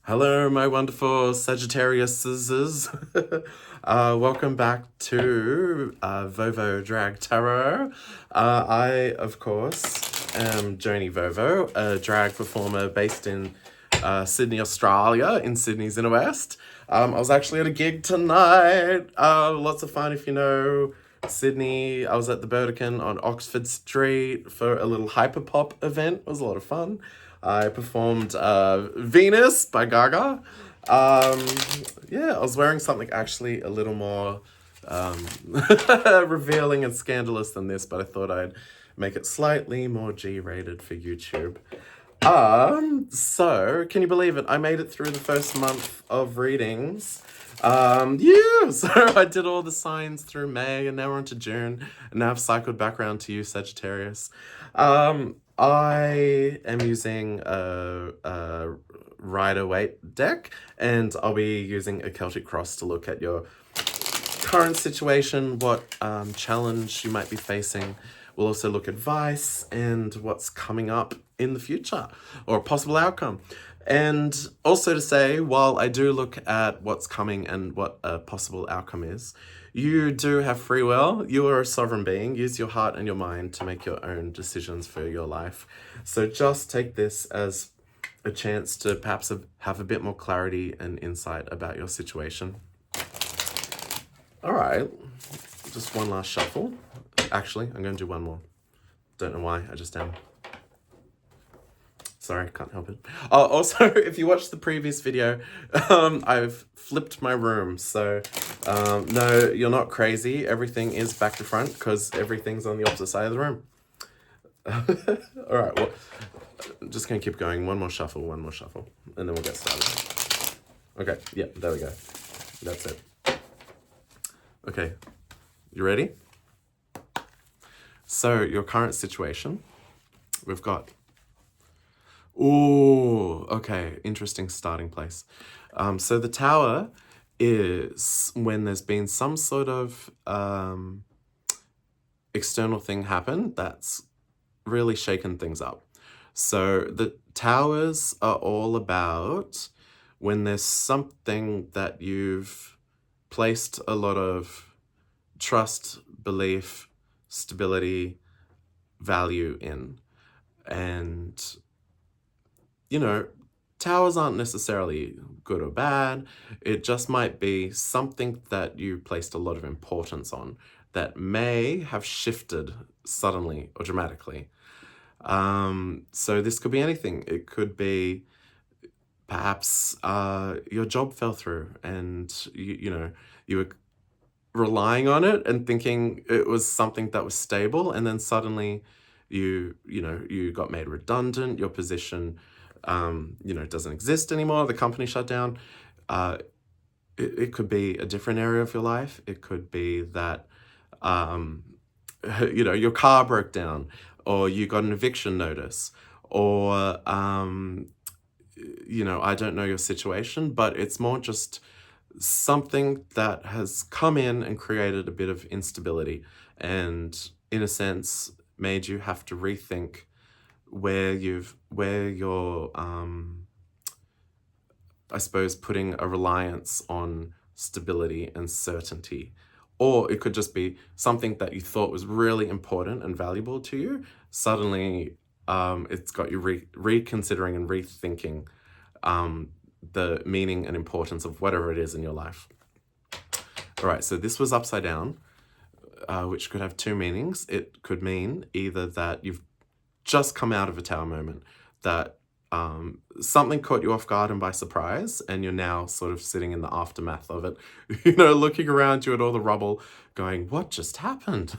Hello, my wonderful Sagittariuses. Welcome back to Vovo Drag Tarot. I, of course, am Joni Vovo, a drag performer based in Sydney, Australia, in Sydney's inner west. I was actually at a gig tonight. Lots of fun if you know Sydney. I was at the Burdekin on Oxford Street for a little hyperpop event. It was a lot of fun. I performed Venus by Gaga. Yeah, I was wearing something actually a little more revealing and scandalous than this, but I thought I'd make it slightly more G-rated for YouTube. So, can you believe it? I made it through the first month of readings. Yeah, so I did all the signs through May, and now we're into June, and now I've cycled back around to you, Sagittarius. I am using a Rider-Waite deck, and I'll be using a Celtic Cross to look at your current situation, what challenge you might be facing. We'll also look at advice and what's coming up in the future or a possible outcome. And also to say, while I do look at what's coming and what a possible outcome is, you do have free will. You are a sovereign being. Use your heart and your mind to make your own decisions for your life. So just take this as a chance to perhaps have a bit more clarity and insight about your situation. All right, just one last shuffle. Actually, I'm going to do one more. Don't know why, I just am. Sorry, can't help it. Also, if you watched the previous video, I've flipped my room. So, no, you're not crazy. Everything is back to front because everything's on the opposite side of the room. All right, well, I'm just going to keep going. One more shuffle, and then we'll get started. Okay, yeah, there we go. That's it. Okay, you ready? So, your current situation, we've got... Ooh, okay, interesting starting place. So the Tower is when there's been some sort of external thing happen that's really shaken things up. So the Towers are all about when there's something that you've placed a lot of trust, belief, stability, value in. And you know, towers aren't necessarily good or bad. It just might be something that you placed a lot of importance on that may have shifted suddenly or dramatically. So this could be anything. It could be perhaps your job fell through and you were relying on it and thinking it was something that was stable, and then suddenly you got made redundant, your position doesn't exist anymore, the company shut down. It could be a different area of your life. It could be that, your car broke down, or you got an eviction notice, or, I don't know your situation, but it's more just something that has come in and created a bit of instability and, in a sense, made you have to rethink where you're I suppose putting a reliance on stability and certainty. Or it could just be something that you thought was really important and valuable to you. Suddenly it's got you reconsidering and rethinking the meaning and importance of whatever it is in your life. All right, so this was upside down, which could have two meanings. It could mean either that you've just come out of a Tower moment, that something caught you off guard and by surprise, and you're now sort of sitting in the aftermath of it, looking around you at all the rubble, going, what just happened?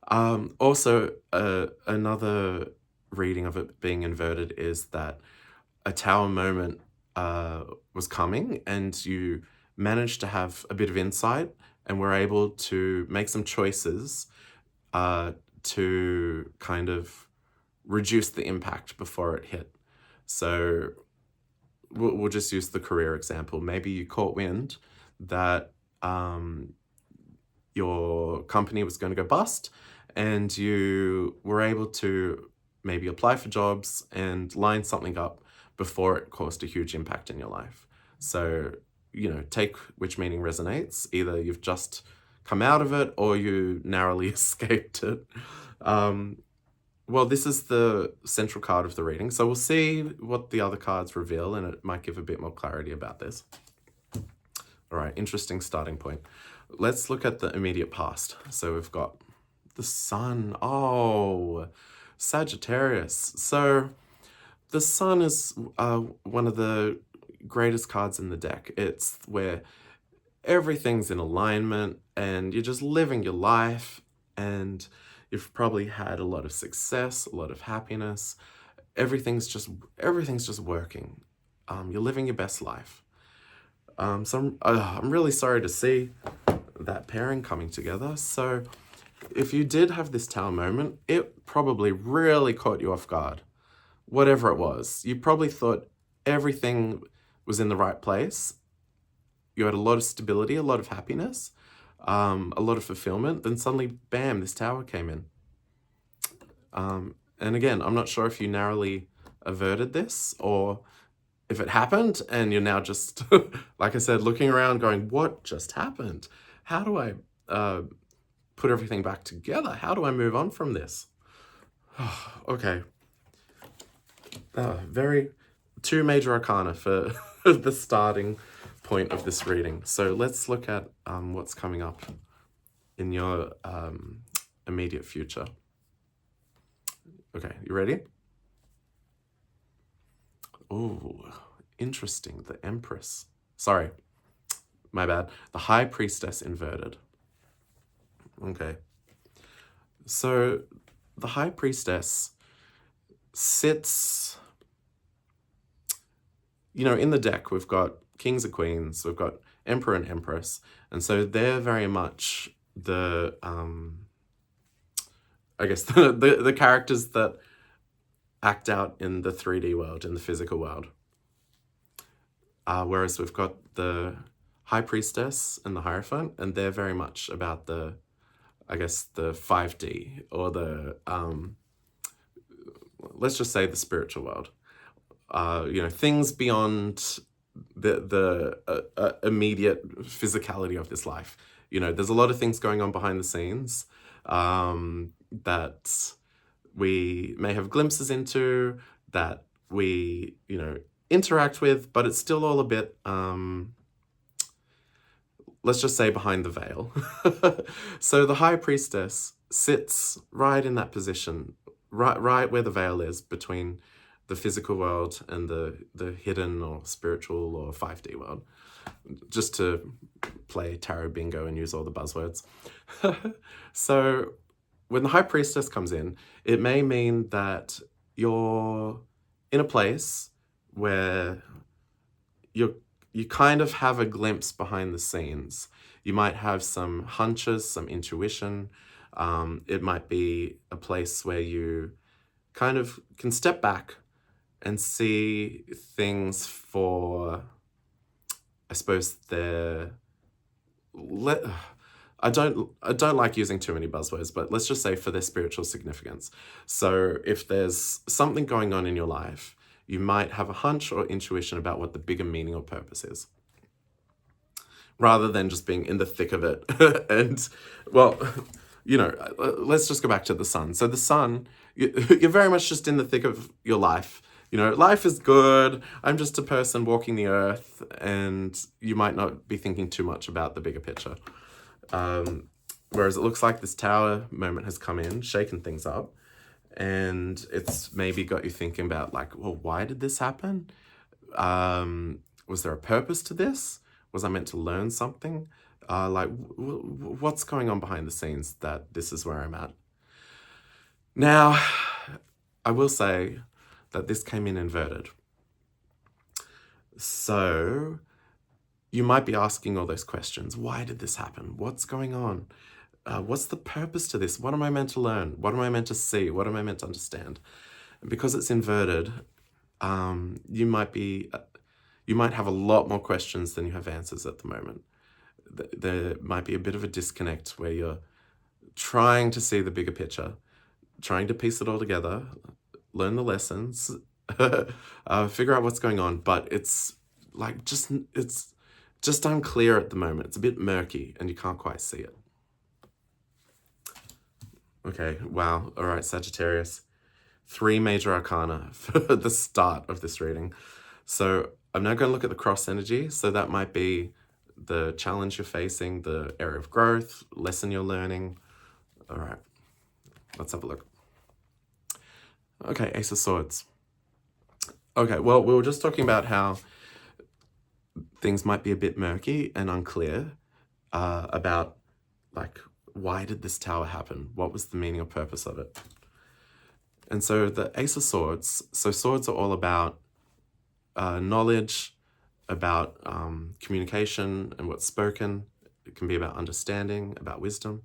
Also, another reading of it being inverted is that a Tower moment was coming, and you managed to have a bit of insight and were able to make some choices to kind of reduce the impact before it hit. So we'll just use the career example. Maybe you caught wind that your company was going to go bust, and you were able to maybe apply for jobs and line something up before it caused a huge impact in your life. So, you know, take which meaning resonates. Either you've just come out of it or you narrowly escaped it. Well, this is the central card of the reading, so we'll see what the other cards reveal, and it might give a bit more clarity about this. All right, interesting starting point. Let's look at the immediate past. So we've got the Sun. Oh, Sagittarius. So the Sun is one of the greatest cards in the deck. It's where everything's in alignment and you're just living your life, and you've probably had a lot of success, a lot of happiness. Everything's just working. You're living your best life. So I'm really sorry to see that pairing coming together. So if you did have this Tower moment, it probably really caught you off guard. Whatever it was, you probably thought everything was in the right place. You had a lot of stability, a lot of happiness, a lot of fulfillment. Then suddenly, bam, this Tower came in. And again, I'm not sure if you narrowly averted this or if it happened and you're now just, like I said, looking around going, what just happened? How do I put everything back together? How do I move on from this? Okay. Two major arcana for the starting point of this reading. So let's look at what's coming up in your immediate future. Okay, you ready? Oh, interesting. The Empress. Sorry, my bad. The High Priestess inverted. Okay. So the High Priestess sits, you know, in the deck we've got Kings and Queens, we've got Emperor and Empress, and so they're very much the I guess the characters that act out in the 3D world, in the physical world. Whereas we've got the High Priestess and the Hierophant, and they're very much about the, I guess, the 5D, or the, let's just say the spiritual world. You know, things beyond the immediate physicality of this life. You know, there's a lot of things going on behind the scenes that we may have glimpses into, that we, you know, interact with, but it's still all a bit, let's just say, behind the veil. So the High Priestess sits right in that position, right where the veil is between the physical world and the hidden or spiritual or 5D world, just to play tarot bingo and use all the buzzwords. So when the High Priestess comes in, it may mean that you're in a place where you kind of have a glimpse behind the scenes. You might have some hunches, some intuition. It might be a place where you kind of can step back and see things for, I suppose, I don't like using too many buzzwords, but let's just say for their spiritual significance. So if there's something going on in your life, you might have a hunch or intuition about what the bigger meaning or purpose is, rather than just being in the thick of it. And, well, you know, let's just go back to the Sun. So the Sun, you're very much just in the thick of your life. You know, life is good. I'm just a person walking the earth, and you might not be thinking too much about the bigger picture. Whereas it looks like this Tower moment has come in, shaken things up, and it's maybe got you thinking about, like, well, why did this happen? Was there a purpose to this? Was I meant to learn something? Like, what's going on behind the scenes that this is where I'm at? Now, I will say that this came in inverted. So you might be asking all those questions. Why did this happen? What's going on? What's the purpose to this? What am I meant to learn? What am I meant to see? What am I meant to understand? And because it's inverted, you might have a lot more questions than you have answers at the moment. There might be a bit of a disconnect where you're trying to see the bigger picture, trying to piece it all together, learn the lessons, figure out what's going on, but it's like it's just unclear at the moment. It's a bit murky and you can't quite see it. Okay, wow. All right, Sagittarius. 3 major arcana for the start of this reading. So I'm now going to look at the cross energy. So that might be the challenge you're facing, the area of growth, lesson you're learning. All right, let's have a look. Okay, Ace of Swords. Okay, well, we were just talking about how things might be a bit murky and unclear about, like, why did this tower happen? What was the meaning or purpose of it? And so the Ace of Swords, so swords are all about knowledge, about communication and what's spoken. It can be about understanding, about wisdom.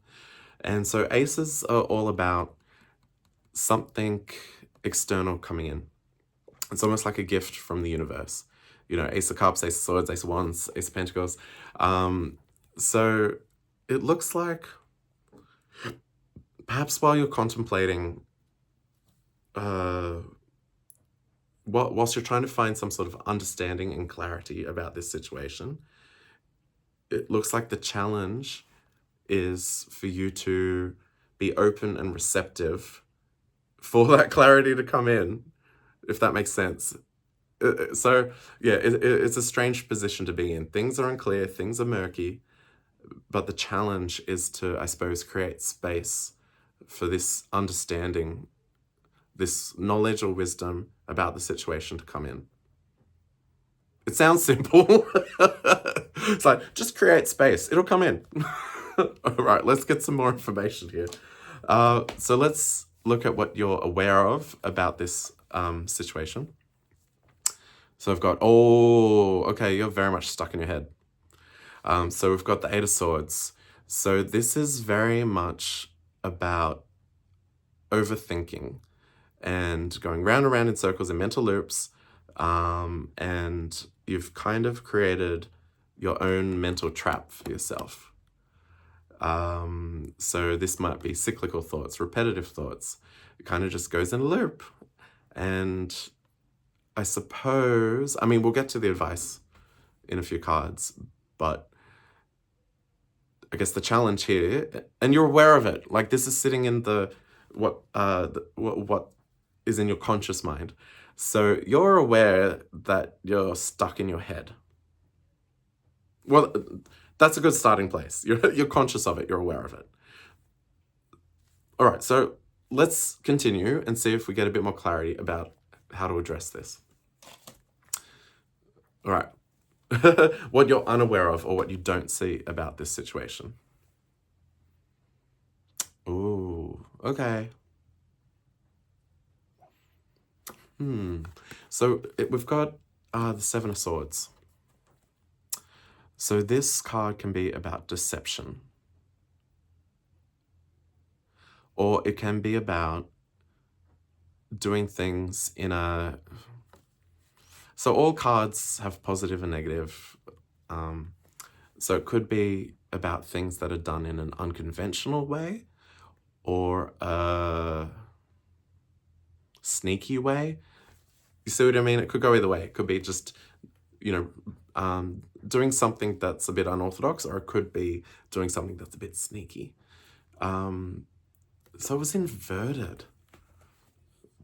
And so aces are all about something external coming in. It's almost like a gift from the universe. You know, Ace of Cups, Ace of Swords, Ace of Wands, Ace of Pentacles. So it looks like perhaps while you're contemplating, whilst you're trying to find some sort of understanding and clarity about this situation, it looks like the challenge is for you to be open and receptive for that clarity to come in, if that makes sense. So yeah, it's a strange position to be in. Things are unclear, things are murky, but the challenge is to, I suppose, create space for this understanding, this knowledge or wisdom about the situation to come in. It sounds simple. It's like, just create space. It'll come in. All right, let's get some more information here. So let's look at what you're aware of about this situation. So I've got, oh, okay, you're very much stuck in your head. So we've got the Eight of Swords. So this is very much about overthinking and going round and round in circles in mental loops. And you've kind of created your own mental trap for yourself. So this might be cyclical thoughts, repetitive thoughts. It kind of just goes in a loop. And I suppose, I mean, we'll get to the advice in a few cards, but I guess the challenge here, and you're aware of it, like this is sitting in what is in your conscious mind. So you're aware that you're stuck in your head. Well, that's a good starting place. You're conscious of it, you're aware of it. All right, so let's continue and see if we get a bit more clarity about how to address this. All right. What you're unaware of or what you don't see about this situation. Ooh, okay. So we've got the Seven of Swords. So this card can be about deception. Or it can be about doing things in a... So all cards have positive and negative. So it could be about things that are done in an unconventional way or a sneaky way. You see what I mean? It could go either way. It could be just, you know, doing something that's a bit unorthodox, or it could be doing something that's a bit sneaky. So it was inverted.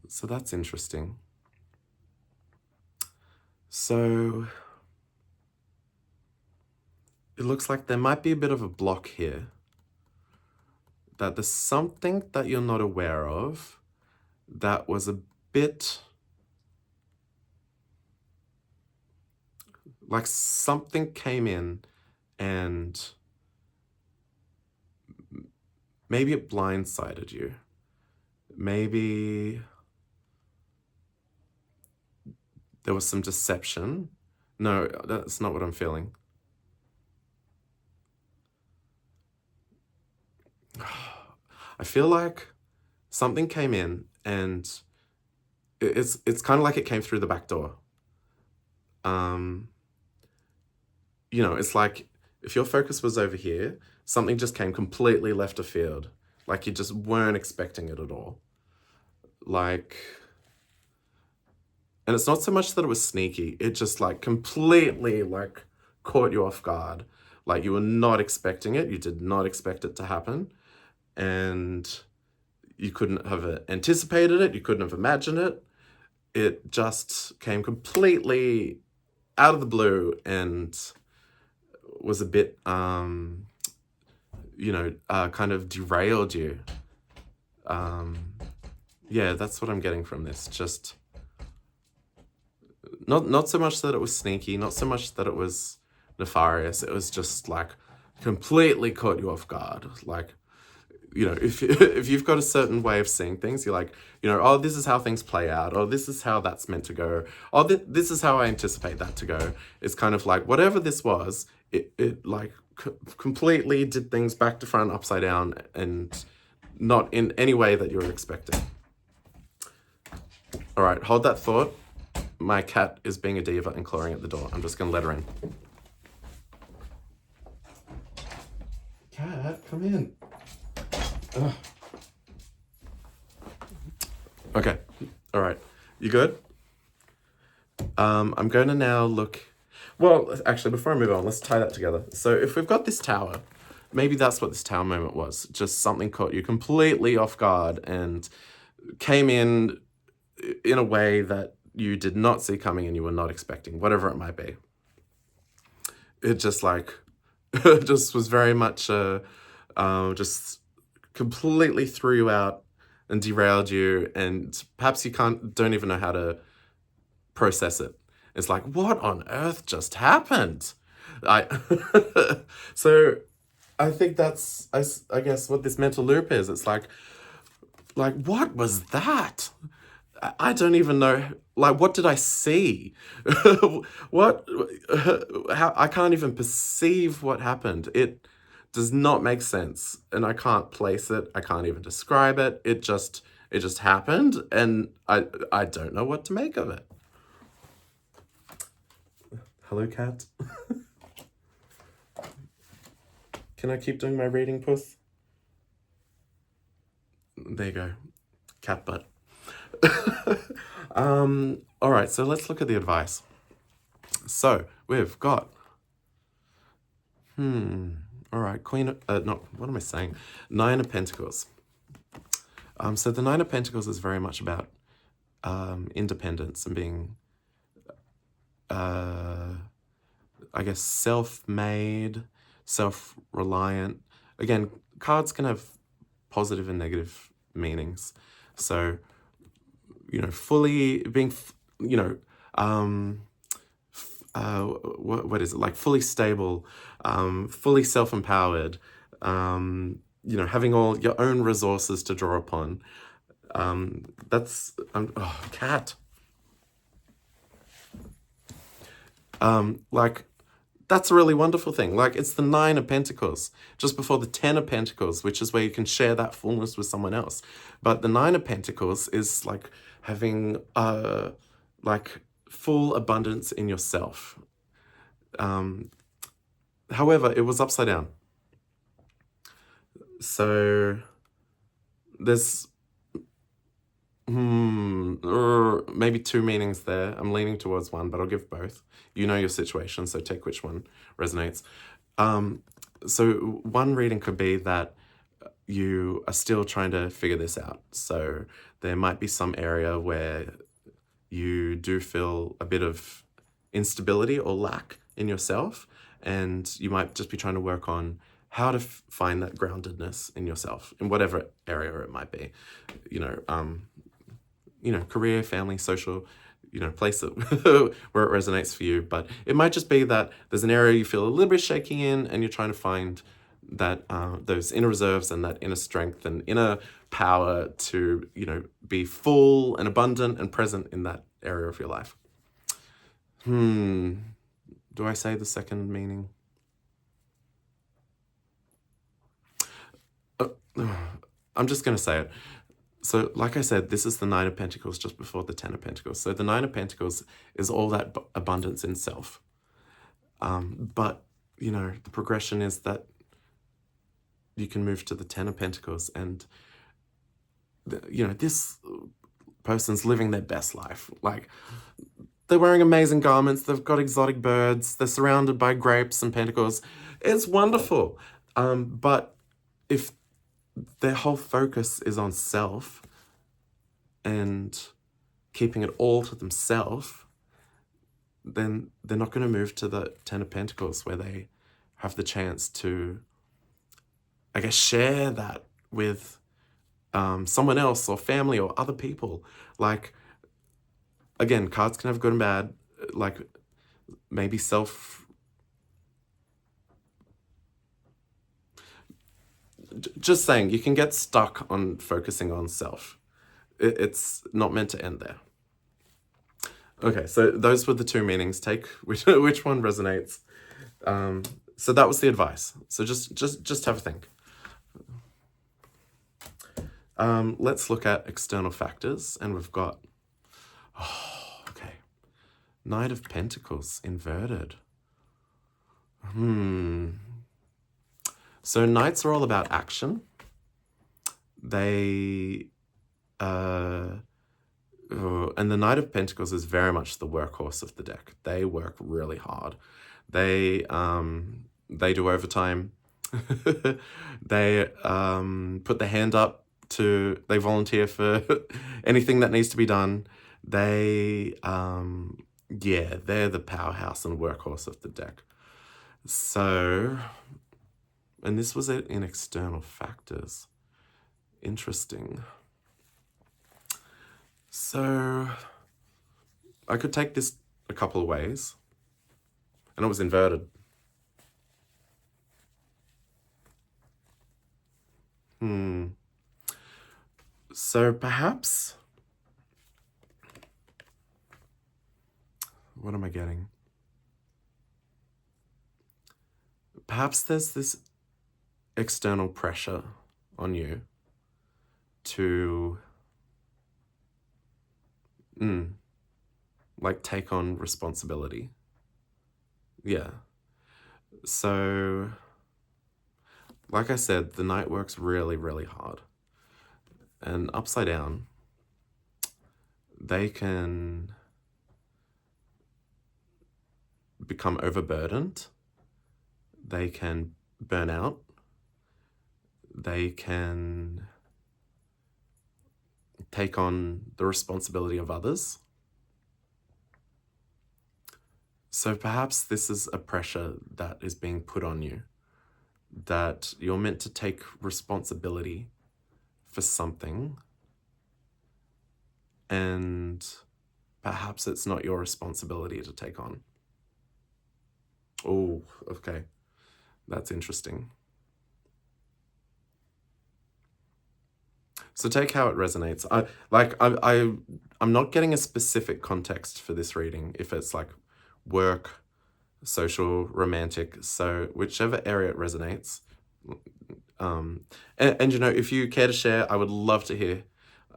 So that's interesting. So it looks like there might be a bit of a block here. That there's something that you're not aware of that was a bit... like something came in and maybe it blindsided you. Maybe there was some deception. No, that's not what I'm feeling. I feel like something came in and it's kind of like it came through the back door. You know, it's like if your focus was over here, something just came completely left of field. Like you just weren't expecting it at all. Like And it's not so much that it was sneaky, it just like completely like caught you off guard. Like you were not expecting it, you did not expect it to happen, and you couldn't have anticipated it, you couldn't have imagined it. It just came completely out of the blue and was a bit, kind of derailed you. Yeah, that's what I'm getting from this. Just not so much that it was sneaky, not so much that it was nefarious. It was just like completely caught you off guard. Like, if if you've got a certain way of seeing things, you're like, oh, this is how things play out, or this is how that's meant to go, or this is how I anticipate that to go. It's kind of like whatever this was, it like completely did things back to front, upside down, and not in any way that you were expecting. All right, hold that thought. My cat is being a diva and clawing at the door. I'm just gonna let her in. Cat, come in. Ugh. Okay, all right, you good? I'm going to now look, well, actually, before I move on, let's tie that together. So if we've got this tower, maybe that's what this tower moment was. Just something caught you completely off guard and came in a way that you did not see coming and you were not expecting, whatever it might be. It just like, it just was very much, just completely threw you out and derailed you, and perhaps you don't even know how to process it. It's like, what on earth just happened? So I think that's, I guess, what this mental loop is. It's like, what was that? I don't even know. Like, what did I see? How, I can't even perceive what happened. It does not make sense, and I can't place it. I can't even describe it. It just happened, and I don't know what to make of it. Hello, cat. Can I keep doing my reading, puss? There you go. Cat butt. All right, so let's look at the advice. So we've got, all right, what am I saying? Nine of Pentacles. So the Nine of Pentacles is very much about independence and being, I guess, self-made, self-reliant. Again, cards can have positive and negative meanings. So, fully being, what is it, like fully stable, fully self-empowered, having all your own resources to draw upon. That's, cat. Like, that's a really wonderful thing. Like, it's the Nine of Pentacles, just before the Ten of Pentacles, which is where you can share that fullness with someone else. But the Nine of Pentacles is like having, like, full abundance in yourself. However, it was upside down. So there's maybe two meanings there. I'm leaning towards one, but I'll give both. You know your situation, so take which one resonates. So one reading could be that you are still trying to figure this out. So there might be some area where you do feel a bit of instability or lack in yourself, and you might just be trying to work on how to find that groundedness in yourself in whatever area it might be. Career, family, social, place it where it resonates for you. But it might just be that there's an area you feel a little bit shaky in, and you're trying to find that those inner reserves and that inner strength and inner power to, be full and abundant and present in that area of your life. Do I say the second meaning? I'm just going to say it. So, like I said, this is the Nine of Pentacles just before the Ten of Pentacles. So the Nine of Pentacles is all that abundance in self. But, the progression is that you can move to the Ten of Pentacles, and, this person's living their best life. Like, they're wearing amazing garments, they've got exotic birds, they're surrounded by grapes and pentacles. It's wonderful. But if their whole focus is on self and keeping it all to themselves, then they're not going to move to the Ten of Pentacles, where they have the chance to, I guess, share that with someone else or family or other people. Like, again, cards can have good and bad. Like, maybe just saying, you can get stuck on focusing on self. It's not meant to end there. Okay, so those were the two meanings. Take which one resonates. So that was the advice. So just have a think. Let's look at external factors, and we've got, okay, Knight of Pentacles inverted. So Knights are all about action. They, and the Knight of Pentacles is very much the workhorse of the deck. They work really hard. They do overtime. They put their hand up they volunteer for anything that needs to be done. They, yeah, they're the powerhouse and workhorse of the deck. So, and this was it in external factors. Interesting. So, I could take this a couple of ways. And it was inverted. So perhaps, what am I getting? Perhaps there's this external pressure on you to like take on responsibility. Yeah. So, like I said, the Knight works really, really hard. And upside down, they can become overburdened. They can burn out. They can take on the responsibility of others. So perhaps this is a pressure that is being put on you, that you're meant to take responsibility for something, and perhaps it's not your responsibility to take on. Oh, okay. That's interesting. So take how it resonates. I'm not getting a specific context for this reading, if it's like work, social, romantic. So whichever area it resonates. And you know, if you care to share, I would love to hear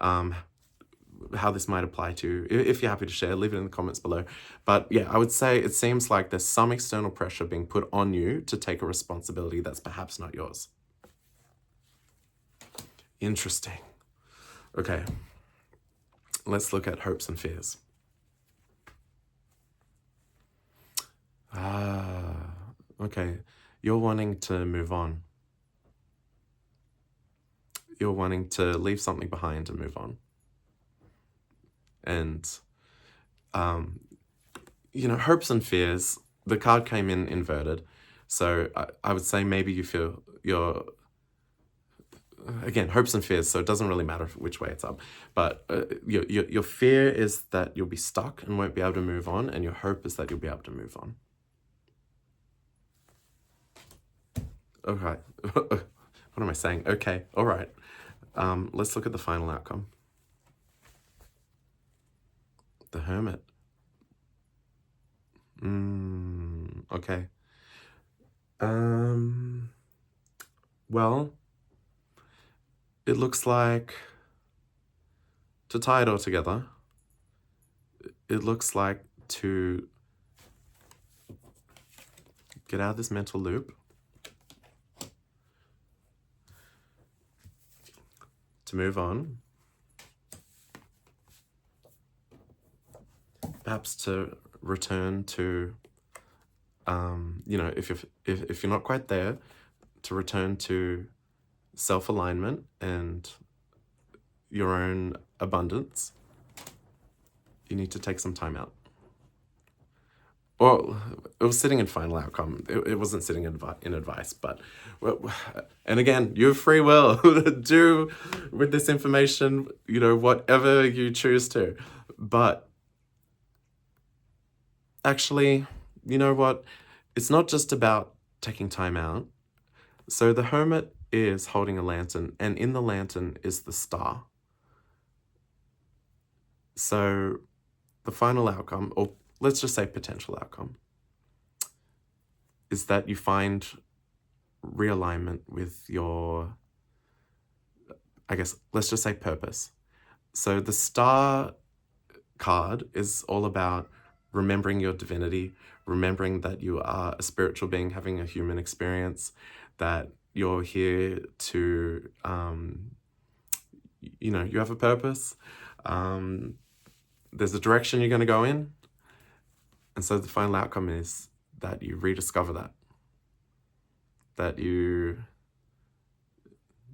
how this might apply to you. If you're happy to share, leave it in the comments below. But yeah, I would say it seems like there's some external pressure being put on you to take a responsibility that's perhaps not yours. Interesting. Okay, let's look at hopes and fears. Okay, you're wanting to move on. You're wanting to leave something behind and move on. And, you know, hopes and fears, the card came in inverted. So I would say maybe you feel again, hopes and fears, so it doesn't really matter which way it's up. But your fear is that you'll be stuck and won't be able to move on, and your hope is that you'll be able to move on. Okay. What am I saying? Okay, all right. Let's look at the final outcome. The Hermit. Okay. Well, it looks like, to tie it all together, it looks like to get out of this mental loop, to move on, perhaps to return to, you know, if you're not quite there, to return to self-alignment and your own abundance, you need to take some time out. Well, it was sitting in final outcome. It wasn't sitting in advice, but, and again, you have free will. Do with this information, you know, whatever you choose to. But actually, you know what? It's not just about taking time out. So the hermit is holding a lantern, and in the lantern is the star. So the final outcome, or let's just say potential outcome, is that you find realignment with your, I guess, let's just say purpose. So the star card is all about remembering your divinity, remembering that you are a spiritual being having a human experience, that you're here to, you know, you have a purpose. There's a direction you're going to go in. And so the final outcome is that you rediscover that you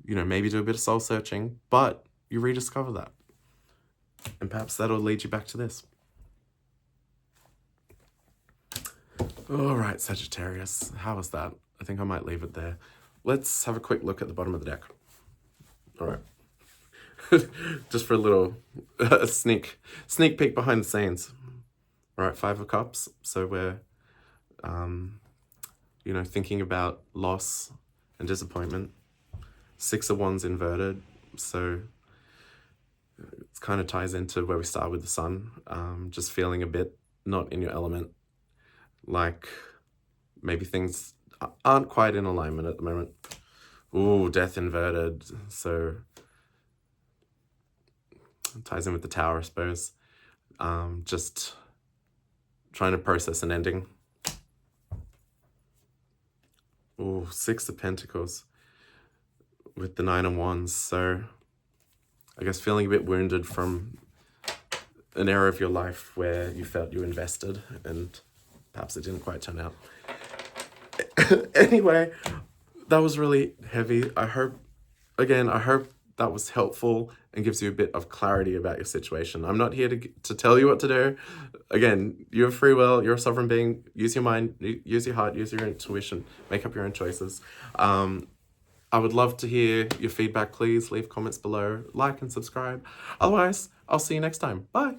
know, maybe do a bit of soul searching, but you rediscover that. And perhaps that'll lead you back to this. All right, Sagittarius, how was that? I think I might leave it there. Let's have a quick look at the bottom of the deck. All right. Just for a little sneak peek behind the scenes. All right, 5 of Cups. So we're, you know, thinking about loss and disappointment. 6 of Wands inverted. So it kind of ties into where we start with the Sun. Just feeling a bit not in your element. Like maybe things aren't quite in alignment at the moment. Ooh, Death inverted. So it ties in with the Tower, I suppose. Just trying to process an ending. Ooh, 6 of Pentacles with the 9 of Wands. So I guess feeling a bit wounded from an era of your life where you felt you invested and perhaps it didn't quite turn out. Anyway, that was really heavy. I hope that was helpful and gives you a bit of clarity about your situation. I'm not here to tell you what to do. Again, you have free will, you're a sovereign being. Use your mind, use your heart, use your intuition, make up your own choices. I would love to hear your feedback. Please leave comments below, like and subscribe. Otherwise, I'll see you next time. Bye.